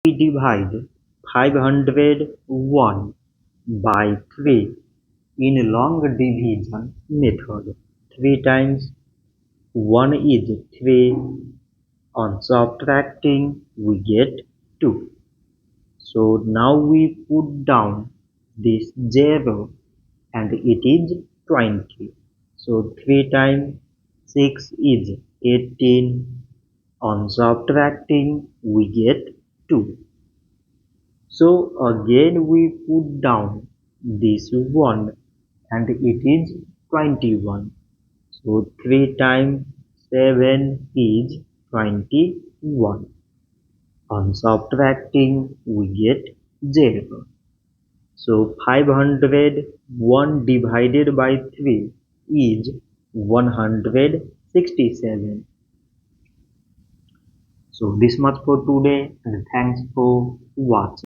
We divide 501 by 3 in long division method. 3 times 1 is 3. On subtracting we get 2. So now we put down this 0 and it is 20. So 3 times 6 is 18. On subtracting we get 2. So again we put down this 1 and it is 21. So 3 times 7 is 21. On subtracting we get 0. So 501 divided by 3 is 167. So this much for today and thanks for watching.